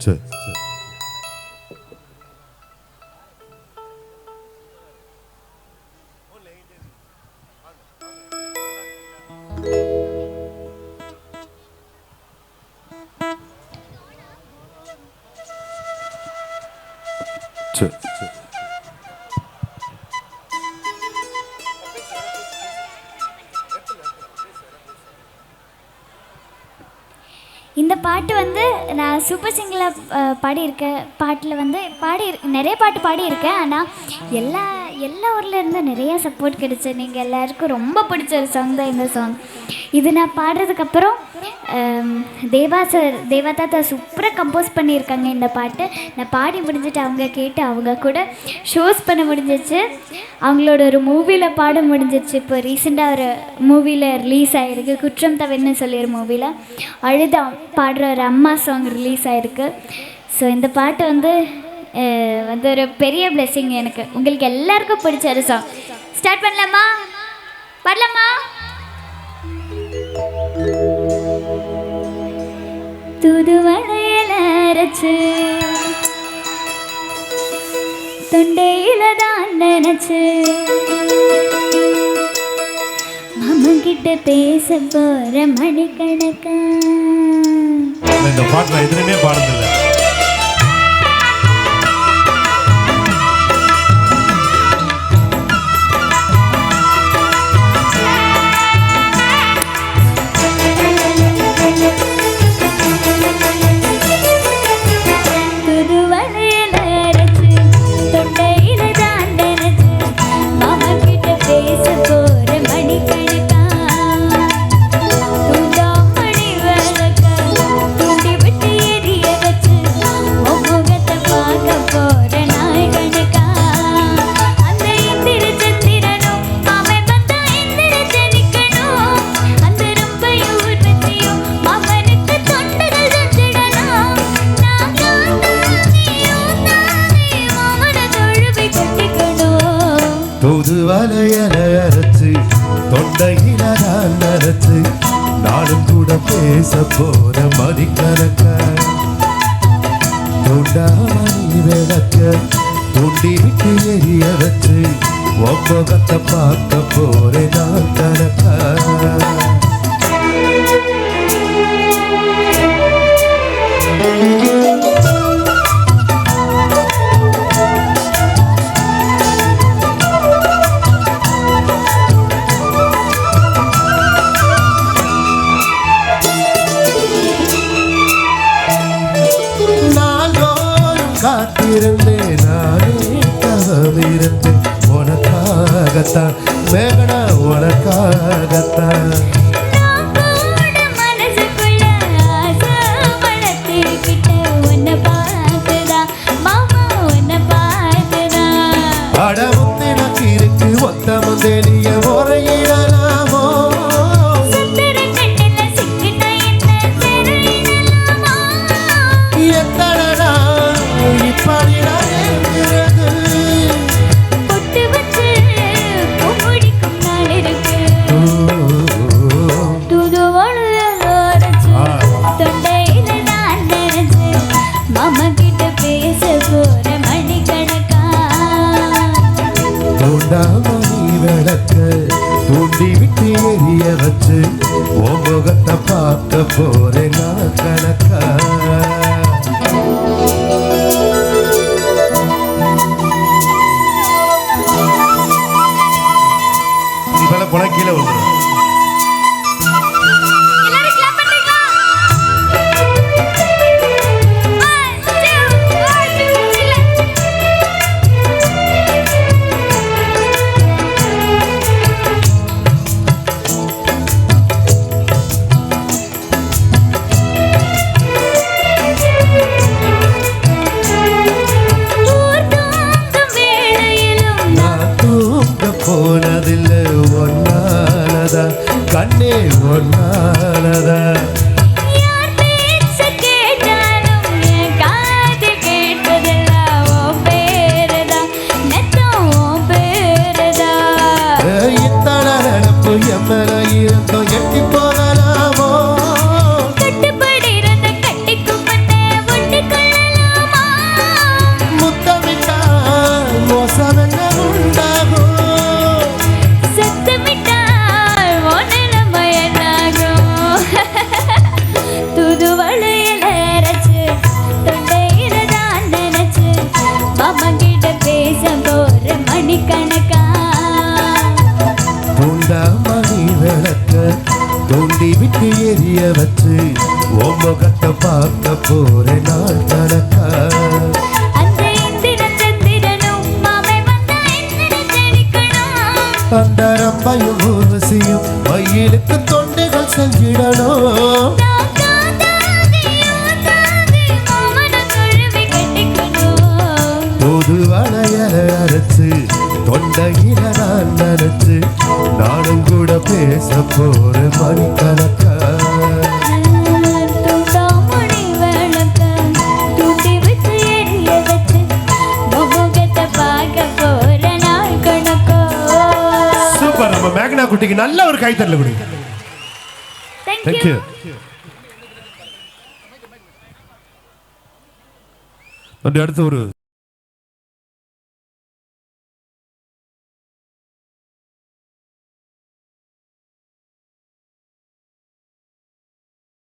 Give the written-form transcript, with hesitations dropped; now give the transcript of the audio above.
சரி சரி சரி. இந்த பாட்டு வந்து நான் சூப்பர் சிங்கரில் பாடியிருக்க பாட்டில் வந்து நிறைய பாட்டு பாடியிருக்கேன். ஆனால் எல்லா ஊரில் இருந்து நிறையா சப்போர்ட் கிடைச்சு நீங்கள் எல்லாருக்கும் ரொம்ப பிடிச்ச ஒரு சாங் தான் இந்த சாங். இது நான் பாடுறதுக்கப்புறம் தேவா தாத்தா சூப்பராக கம்போஸ் பண்ணியிருக்காங்க இந்த பாட்டு. நான் பாடி முடிஞ்சுட்டு அவங்க கேட்டு அவங்க கூட ஷோஸ் பண்ண முடிஞ்சிச்சு. அவங்களோட ஒரு மூவியில் பாட முடிஞ்சிச்சு. இப்போ ரீசெண்டாக ஒரு மூவியில் ரிலீஸ் ஆகிருக்கு, குற்றம் தவிர்னு சொல்லி ஒரு மூவியில் அழுதா பாடுற ஒரு அம்மா சாங் ரிலீஸ் ஆகிருக்கு. ஸோ இந்த பாட்டு வந்து ஒரு பெரிய பிளெஸிங் எனக்கு. உங்களுக்கு எல்லாருக்கும் பிடிச்ச ஒரு சாங். ஸ்டார்ட் பண்ணலாமா? பாடலாமா? தூதுவளையல அரைச்சு தொண்டையில தான் நினைச்சு மாமங்கிட்ட பேச போற மணிக்கணக்கா. இந்த பாட்டு நான் எதுவுமே பாடுறதில்லை. தூதுவளையல அரைச்சு தொண்டையில நான் நினைச்சு நானும் கூட பேச போற மணிக்கணக்க தொண்டாமணி விளக்க தூண்டி விட்டு எரிய வச்சு ஒப்பகத்தை பார்க்க போறேன் நான் கணக்கா. காத்திருந்தேன் நானே தவமிருந்தேன் உனக்காகத்தான் மேகனா உனக்காகத்தான். அடமுத்து எனக்கு இருக்கு ஒத்தமும் தெரிய முறையிடலாமோ எத்தடா தூண்டி விட்டு எரிய வச்சு உன் முகத்தை பார்க்க போறேன் நான் கணக்கா. இப்ப போனா கீழே விழுந்து போனதில்லை ஒன்னாலதா கண்ணே ஒன்னாலதா. இத்தனை நினப்பு எம்மன இருந்தோம் எட்டி போகலாமோ கட்டுப்படி இருந்த கட்டிக்கு முன்னே ஒட்டுக்குள்ள தூண்டி விட்டு எரிய வச்சு உன் முகத்தை பார்க்க போறேன் நாள் கணக்கா. அந்த இந்திரன் சந்திரனும் மாமே வந்தா என்னடி செடிக்கணும். அந்த ரம்பையும் ஊர்வசியும் மயிலுக்கு தொண்டுகள் செஞ்சிடணும். புது வளையல அரைச்சு தொண்டையில நான் நினைச்சு நானும் கூட பேச போறேன் மணிக்கணக்கா. சூப்பர். நம்ம மேக்னா குட்டிக்கு நல்ல ஒரு கைத்தறல் கொடுங்க. தேங்க்யூ. அடுத்து ஒரு